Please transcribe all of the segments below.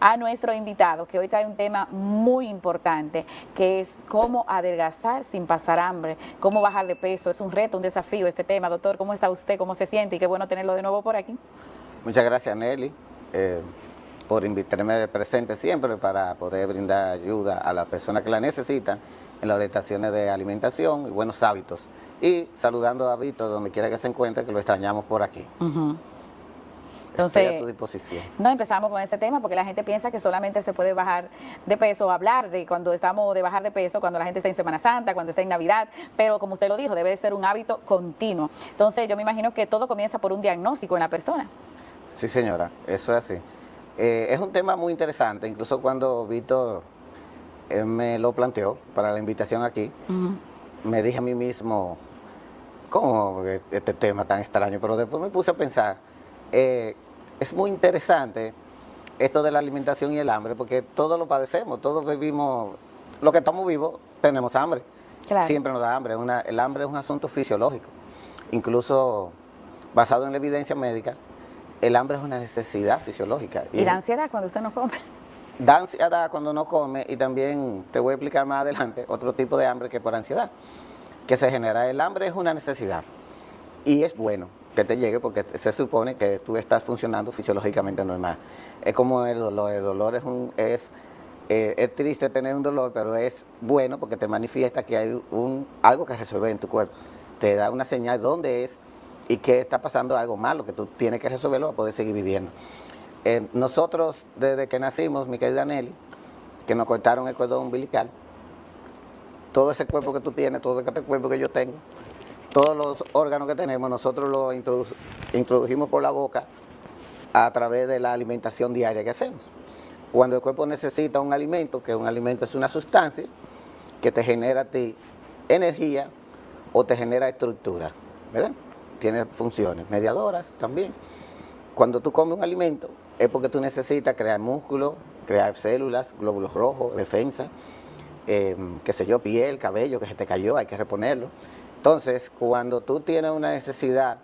a nuestro invitado, que hoy trae un tema muy importante, que es cómo adelgazar sin pasar hambre, cómo bajar de peso. Es un reto, un desafío este tema. Doctor, ¿cómo está usted? ¿Cómo se siente? Y qué bueno tenerlo de nuevo por aquí. Muchas gracias, Nelly, por invitarme presente siempre para poder brindar ayuda a las personas que la necesitan en las orientaciones de alimentación y buenos hábitos. Y saludando a Víctor, donde quiera que se encuentre, que lo extrañamos por aquí. Entonces, estoy a tu disposición. No empezamos con este tema porque la gente piensa que solamente se puede bajar de peso o hablar de cuando estamos de bajar de peso, cuando la gente está en Semana Santa, cuando está en Navidad, pero como usted lo dijo, debe de ser un hábito continuo. Entonces yo me imagino que todo comienza por un diagnóstico en la persona. Sí, señora, eso es así. Es un tema muy interesante, incluso cuando Víctor me lo planteó para la invitación aquí, me dije a mí mismo, ¿cómo este tema tan extraño? Pero después me puse a pensar, es muy interesante esto de la alimentación y el hambre, porque todos lo padecemos, todos vivimos, los que estamos vivos tenemos hambre, Claro. Siempre nos da hambre, el hambre es un asunto fisiológico, incluso basado en la evidencia médica, el hambre es una necesidad fisiológica. Y da ansiedad cuando usted no come. Da ansiedad cuando no come, y también te voy a explicar más adelante otro tipo de hambre que por ansiedad, que se genera. El hambre es una necesidad y es bueno que te llegue porque se supone que tú estás funcionando fisiológicamente normal. Es como el dolor es triste tener un dolor, pero es bueno porque te manifiesta que hay algo que resolver en tu cuerpo. Te da una señal de dónde es y que está pasando algo malo, que tú tienes que resolverlo para poder seguir viviendo. Nosotros, desde que nacimos, mi querida Nelly, que nos cortaron el cordón umbilical, todo ese cuerpo que tú tienes, todo ese cuerpo que yo tengo, todos los órganos que tenemos, nosotros los introdujimos por la boca a través de la alimentación diaria que hacemos. Cuando el cuerpo necesita un alimento, que un alimento es una sustancia que te genera a ti energía o te genera estructura, ¿verdad? Tiene funciones mediadoras también. Cuando tú comes un alimento es porque tú necesitas crear músculo, crear células, glóbulos rojos, defensa, qué sé yo, piel, cabello que se te cayó, hay que reponerlo. Entonces, cuando tú tienes una necesidad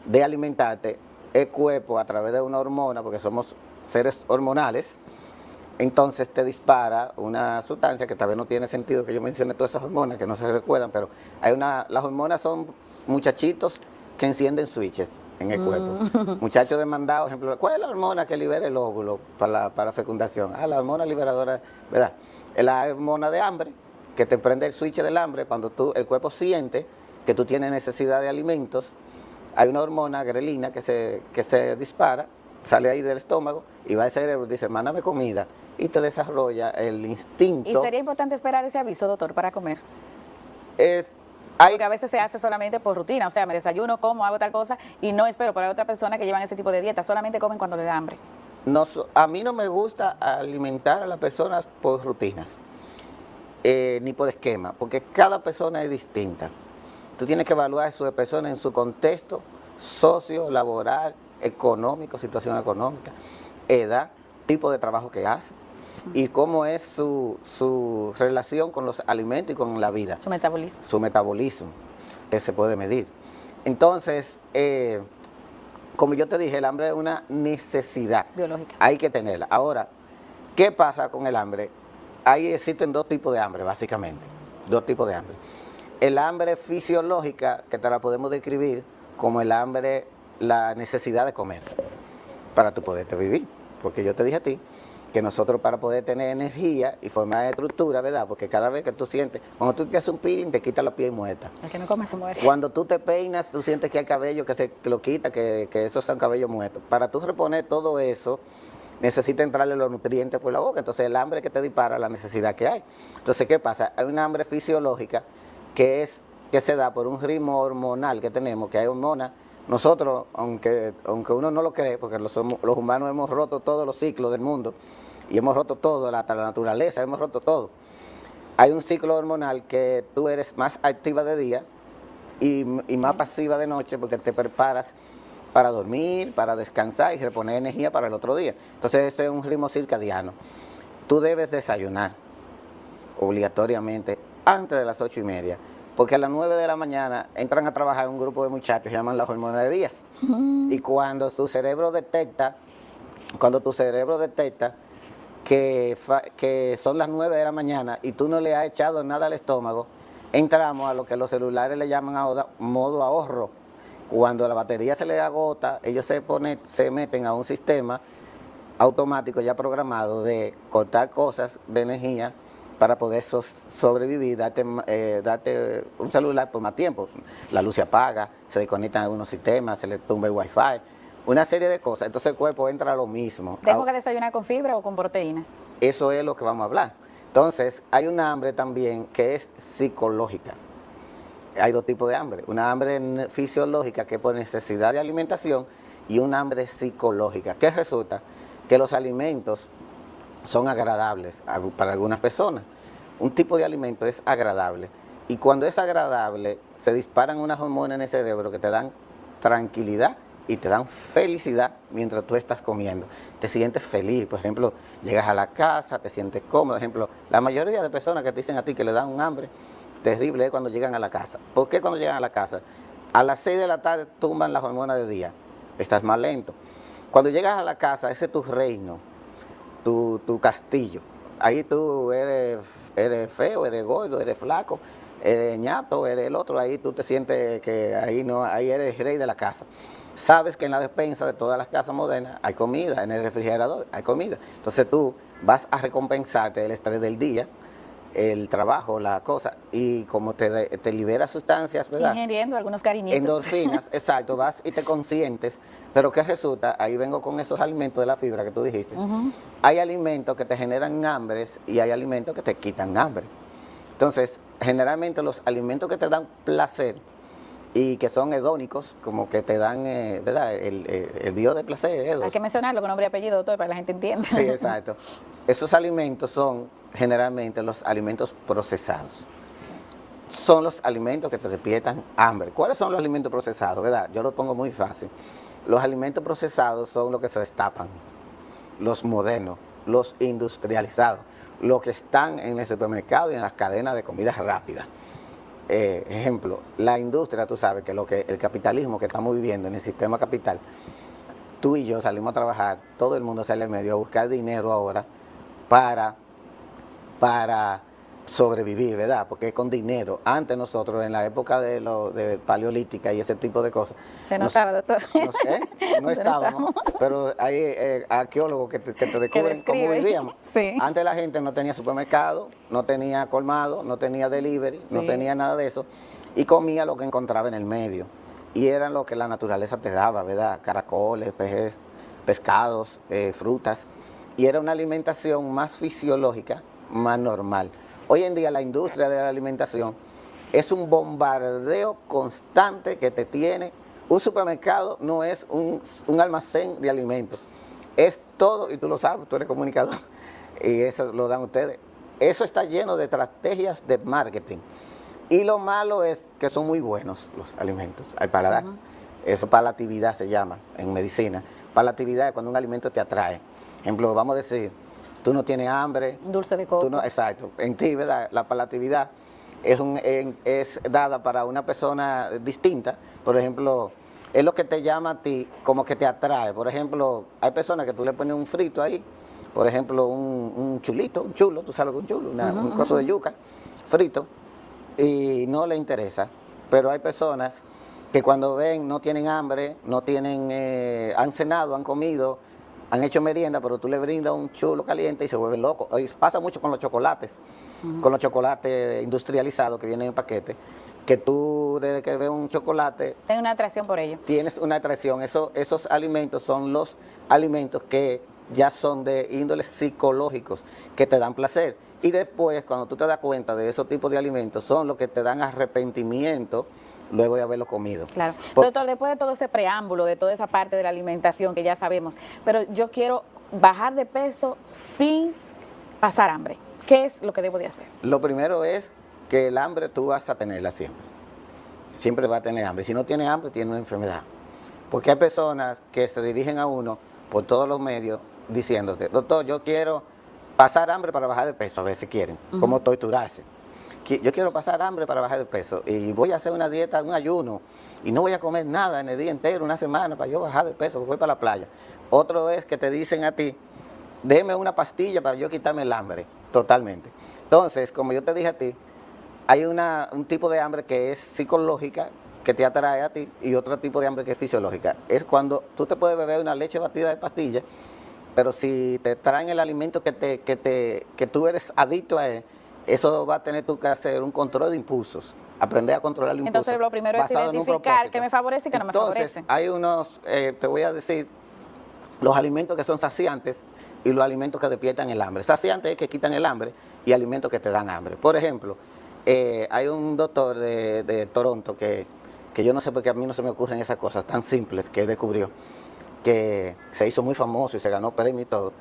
de alimentarte, el cuerpo a través de una hormona, porque somos seres hormonales, entonces te dispara una sustancia que tal vez no tiene sentido que yo mencione todas esas hormonas, que no se recuerdan, pero las hormonas son muchachitos que encienden switches en el cuerpo. Muchachos demandados, ejemplo, ¿cuál es la hormona que libera el óvulo para fecundación? La hormona liberadora, ¿verdad? Es la hormona de hambre, que te prende el switch del hambre cuando el cuerpo siente que tú tienes necesidad de alimentos. Hay una hormona, grelina, que se dispara, sale ahí del estómago y va al cerebro y dice, mándame comida, y te desarrolla el instinto. ¿Y sería importante esperar ese aviso, doctor, para comer? Porque a veces se hace solamente por rutina, o sea, me desayuno, como, hago tal cosa y no espero para otra persona que llevan ese tipo de dieta, solamente comen cuando les da hambre. A mí no me gusta alimentar a las personas por rutinas, ni por esquema, porque cada persona es distinta. Tú tienes que evaluar a su persona en su contexto socio, laboral, económico, situación económica, edad, tipo de trabajo que hace y cómo es su relación con los alimentos y con la vida. Su metabolismo. Su metabolismo, que se puede medir. Entonces, como yo te dije, el hambre es una necesidad. Biológica. Hay que tenerla. Ahora, ¿qué pasa con el hambre? Ahí existen dos tipos de hambre, básicamente. Dos tipos de hambre. El hambre fisiológica, que te la podemos describir como el hambre, la necesidad de comer, para tú poderte vivir. Porque yo te dije a ti que nosotros para poder tener energía y formar estructura, ¿verdad? Porque cada vez que tú sientes, cuando tú te haces un peeling, te quita la piel muerta. El que no come se muere. Cuando tú te peinas, tú sientes que hay cabello que lo quita, que esos son cabellos muertos. Para tú reponer todo eso, necesita entrarle los nutrientes por la boca. Entonces el hambre que te dispara la necesidad que hay. Entonces, ¿qué pasa? Hay una hambre fisiológica que se da por un ritmo hormonal que tenemos, que hay hormonas. Nosotros, aunque uno no lo cree, porque los humanos hemos roto todos los ciclos del mundo, y hemos roto todo, hasta la naturaleza, hemos roto todo. Hay un ciclo hormonal que tú eres más activa de día y más pasiva de noche, porque te preparas para dormir, para descansar y reponer energía para el otro día. Entonces ese es un ritmo circadiano. Tú debes desayunar obligatoriamente antes de las 8:30, porque a las 9 de la mañana entran a trabajar un grupo de muchachos, llaman las hormonas de días. Y cuando tu cerebro detecta que son las 9 de la mañana y tú no le has echado nada al estómago, entramos a lo que los celulares le llaman ahora modo ahorro. Cuando la batería se le agota, ellos se meten a un sistema automático ya programado de cortar cosas de energía para poder sobrevivir, darte un celular por más tiempo. La luz se apaga, se desconectan algunos sistemas, se le tumba el wifi, una serie de cosas. Entonces el cuerpo entra a lo mismo. ¿Tengo que desayunar con fibra o con proteínas? Eso es lo que vamos a hablar. Entonces hay una hambre también que es psicológica. Hay dos tipos de hambre, una hambre fisiológica que es por necesidad de alimentación y una hambre psicológica, que resulta que los alimentos son agradables para algunas personas. Un tipo de alimento es agradable y cuando es agradable se disparan unas hormonas en el cerebro que te dan tranquilidad y te dan felicidad mientras tú estás comiendo. Te sientes feliz, por ejemplo, llegas a la casa, te sientes cómodo. Por ejemplo, la mayoría de personas que te dicen a ti que le dan un hambre terrible es cuando llegan a la casa. ¿Por qué cuando llegan a la casa? A las 6 de la tarde tumban las hormonas de día, estás más lento. Cuando llegas a la casa, ese es tu reino, tu castillo. Ahí tú eres feo, eres gordo, eres flaco, eres ñato, eres el otro. Ahí tú te sientes que ahí eres rey de la casa. Sabes que en la despensa de todas las casas modernas hay comida, en el refrigerador hay comida. Entonces tú vas a recompensarte el estrés del día, el trabajo, la cosa, y como te libera sustancias, ¿verdad? Ingiriendo algunos cariñitos. Endorfinas, exacto, vas y te consientes, pero ¿qué resulta? Ahí vengo con esos alimentos de la fibra que tú dijiste. Hay alimentos que te generan hambres y hay alimentos que te quitan hambre. Entonces, generalmente los alimentos que te dan placer y que son hedónicos, como que te dan, ¿verdad? El dios de placer. Hay que mencionarlo con nombre y apellido, doctor, para que la gente entienda. Sí, exacto. Esos alimentos son generalmente los alimentos procesados. Son los alimentos que te despiertan hambre. ¿Cuáles son los alimentos procesados? ¿Verdad? Yo lo pongo muy fácil. Los alimentos procesados son los que se destapan, los modernos, los industrializados, los que están en el supermercado y en las cadenas de comida rápida. Ejemplo, la industria, tú sabes que el capitalismo que estamos viviendo en el sistema capital, tú y yo salimos a trabajar, todo el mundo sale al medio a buscar dinero ahora para sobrevivir, ¿verdad? Porque con dinero, antes nosotros en la época de paleolítica y ese tipo de cosas, Se notaba, doctor. No estábamos, pero hay arqueólogos que te descubren cómo vivíamos. Sí. Antes la gente no tenía supermercado, no tenía colmado, no tenía delivery, Sí. no tenía nada de eso, y comía lo que encontraba en el medio. Y era lo que la naturaleza te daba, ¿verdad? Caracoles, peces, pescados, frutas. Y era una alimentación más fisiológica, más normal. Hoy en día la industria de la alimentación es un bombardeo constante que te tiene. Un supermercado no es un almacén de alimentos, es todo, y tú lo sabes, tú eres comunicador, y eso lo dan ustedes. Eso está lleno de estrategias de marketing. Y lo malo es que son muy buenos los alimentos al paladar. Eso palatividad se llama en medicina. Palatividad es cuando un alimento te atrae. Ejemplo, vamos a decir, tú no tienes hambre. Dulce de coco. Exacto. En ti, ¿verdad? La palatividad es dada para una persona distinta. Por ejemplo, es lo que te llama a ti, como que te atrae. Por ejemplo, hay personas que tú le pones un frito ahí. Por ejemplo, un chulito, un chulo, tú sabes lo que es un chulo, un coso de yuca, frito, y no le interesa. Pero hay personas que cuando ven no tienen hambre, no tienen, han cenado, han comido, han hecho merienda, pero tú le brindas un chulo caliente y se vuelven locos. Y pasa mucho con los chocolates, con los chocolates industrializados que vienen en paquete, que tú desde que ves un chocolate... Tengo una atracción por ello. Tienes una atracción. Esos alimentos son los alimentos que ya son de índoles psicológicos, que te dan placer. Y después, cuando tú te das cuenta de esos tipos de alimentos, son los que te dan arrepentimiento luego de haberlo comido. Claro. Doctor, después de todo ese preámbulo, de toda esa parte de la alimentación que ya sabemos, pero yo quiero bajar de peso sin pasar hambre. ¿Qué es lo que debo de hacer? Lo primero es que el hambre tú vas a tenerla siempre. Siempre vas a tener hambre. Si no tienes hambre, tienes una enfermedad. Porque hay personas que se dirigen a uno por todos los medios diciéndote, doctor, yo quiero pasar hambre para bajar de peso, a ver si quieren, como torturarse. Yo quiero pasar hambre para bajar de peso y voy a hacer una dieta, un ayuno, y no voy a comer nada en el día entero, una semana, para yo bajar de peso, voy para la playa. Otro es que te dicen a ti, déme una pastilla para yo quitarme el hambre, totalmente. Entonces, como yo te dije a ti, hay un tipo de hambre que es psicológica, que te atrae a ti, y otro tipo de hambre que es fisiológica. Es cuando tú te puedes beber una leche batida de pastillas, pero si te traen el alimento que tú eres adicto a él, eso va a tener tú que hacer un control de impulsos, aprender a controlar el impulso. Entonces lo primero es basado en un identificar propósito. qué me favorece y qué no me Entonces, favorece. hay unos, te voy a decir, los alimentos que son saciantes y los alimentos que despiertan el hambre. Saciantes es que quitan el hambre y alimentos que te dan hambre. Por ejemplo, hay un doctor de Toronto que yo no sé por qué a mí no se me ocurren esas cosas tan simples que él descubrió, que se hizo muy famoso y se ganó premio y todo,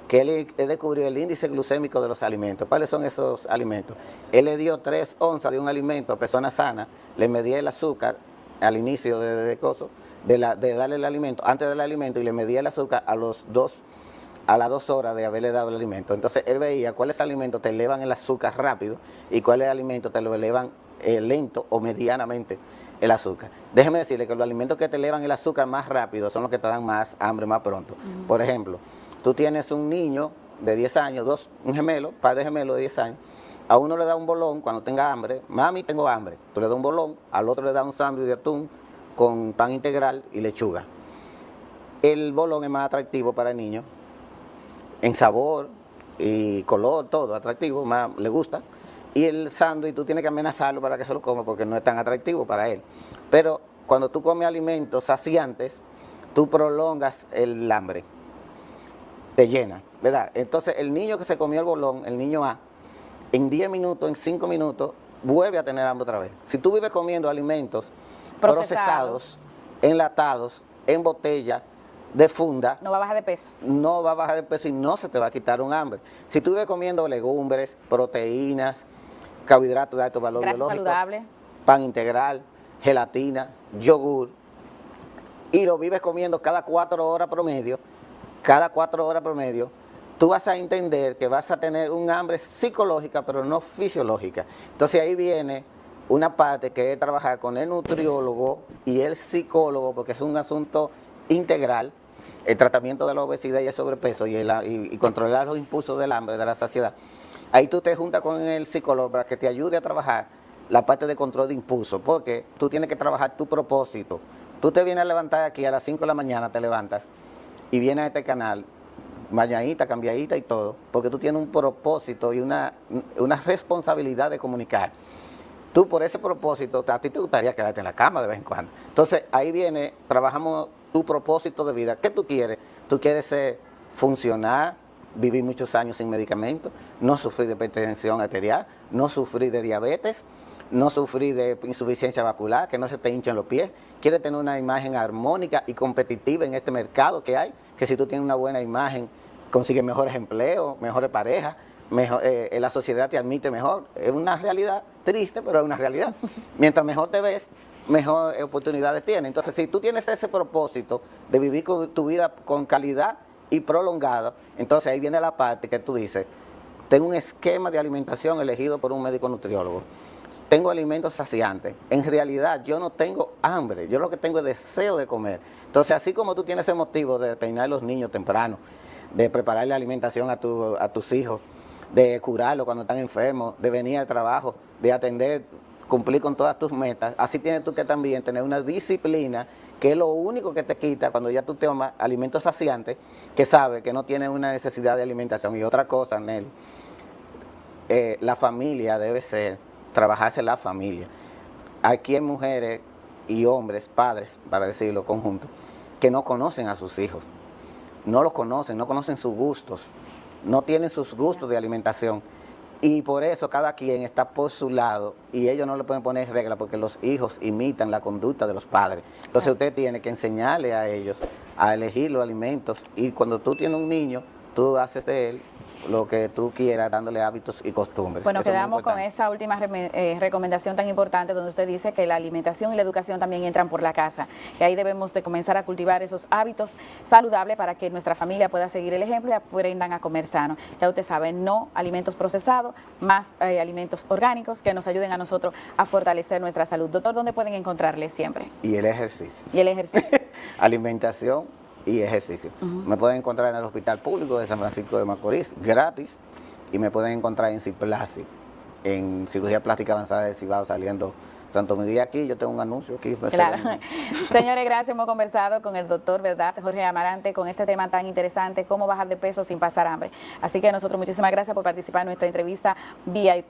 que él descubrió el índice glucémico de los alimentos. ¿Cuáles son esos alimentos? Él le dio 3 onzas de un alimento a personas sanas, le medía el azúcar al inicio de darle el alimento, antes del alimento, y le medía el azúcar a las 2 horas de haberle dado el alimento. Entonces él veía cuáles alimentos te elevan el azúcar rápido y cuáles alimentos te lo elevan lento o medianamente el azúcar. Déjeme decirle que los alimentos que te elevan el azúcar más rápido son los que te dan más hambre más pronto. Por ejemplo, tú tienes un niño de 10 años, un gemelo, par de gemelos de 10 años, a uno le da un bolón cuando tenga hambre, mami tengo hambre, tú le das un bolón, al otro le da un sándwich de atún con pan integral y lechuga. El bolón es más atractivo para el niño, en sabor y color, todo atractivo, más le gusta. Y el sándwich tú tienes que amenazarlo para que se lo coma porque no es tan atractivo para él. Pero cuando tú comes alimentos saciantes, tú prolongas el hambre, te llena, ¿verdad? Entonces el niño que se comió el bolón, el niño A, en 10 minutos, en 5 minutos, vuelve a tener hambre otra vez. Si tú vives comiendo alimentos procesados, enlatados, en botella, de funda, No va a bajar de peso. no va a bajar de peso y no se te va a quitar un hambre. Si tú vives comiendo legumbres, proteínas, carbohidratos de alto valor Grasa biológico, saludable. pan integral, gelatina, yogur, y lo vives comiendo cada 4 horas promedio, tú vas a entender que vas a tener un hambre psicológica, pero no fisiológica. Entonces ahí viene una parte que es trabajar con el nutriólogo y el psicólogo, porque es un asunto integral, el tratamiento de la obesidad y el sobrepeso y controlar los impulsos del hambre, de la saciedad. Ahí tú te juntas con el psicólogo para que te ayude a trabajar la parte de control de impulso, porque tú tienes que trabajar tu propósito. Tú te vienes a levantar aquí a las 5 de la mañana, te levantas y vienes a este canal, bañadita, cambiadita y todo, porque tú tienes un propósito y una responsabilidad de comunicar. Tú por ese propósito, a ti te gustaría quedarte en la cama de vez en cuando. Entonces ahí viene, trabajamos tu propósito de vida. ¿Qué tú quieres? Tú quieres funcionar, vivir muchos años sin medicamentos, no sufrir de hipertensión arterial, no sufrir de diabetes, no sufrir de insuficiencia vascular, que no se te hinchen los pies. Quieres tener una imagen armónica y competitiva en este mercado que hay, que si tú tienes una buena imagen, consigues mejores empleos, mejores parejas, la sociedad te admite mejor. Es una realidad triste, pero es una realidad. Mientras mejor te ves, mejor oportunidades tienes. Entonces, si tú tienes ese propósito de vivir tu vida con calidad y prolongada, entonces ahí viene la parte que tú dices, tengo un esquema de alimentación elegido por un médico nutriólogo. Tengo alimentos saciantes. En realidad, yo no tengo hambre. Yo lo que tengo es deseo de comer. Entonces, así como tú tienes ese motivo de peinar a los niños temprano, de prepararle alimentación a tus hijos, de curarlos cuando están enfermos, de venir al trabajo, de atender, cumplir con todas tus metas, así tienes tú que también tener una disciplina, que es lo único que te quita cuando ya tú tomas alimentos saciantes, que sabes que no tienes una necesidad de alimentación. Y otra cosa, Nelly, la familia debe ser, trabajarse la familia. Aquí hay mujeres y hombres, padres, para decirlo conjunto, que no conocen a sus hijos, no los conocen, no conocen sus gustos, no tienen sus gustos de alimentación. Y por eso cada quien está por su lado y ellos no le pueden poner reglas porque los hijos imitan la conducta de los padres. Entonces usted tiene que enseñarle a ellos a elegir los alimentos y cuando tú tienes un niño, tú haces de él lo que tú quieras, dándole hábitos y costumbres. Bueno, Eso es muy quedamos con importante. esa última recomendación tan importante donde usted dice que la alimentación y la educación también entran por la casa. Y ahí debemos de comenzar a cultivar esos hábitos saludables para que nuestra familia pueda seguir el ejemplo y aprendan a comer sano. Ya usted sabe, no alimentos procesados, más alimentos orgánicos que nos ayuden a nosotros a fortalecer nuestra salud. Doctor, ¿dónde pueden encontrarle siempre? Y el ejercicio. Y el ejercicio. Alimentación, y ejercicio. Me pueden encontrar en el Hospital Público de San Francisco de Macorís, gratis, y me pueden encontrar en Ciplasi, en cirugía plástica avanzada de Cibao, saliendo Santo Miguel. Aquí yo tengo un anuncio aquí. Claro. Señores, gracias. Hemos conversado con el doctor, ¿verdad?, Jorge Amarante, con este tema tan interesante, cómo bajar de peso sin pasar hambre. Así que nosotros muchísimas gracias por participar en nuestra entrevista VIP.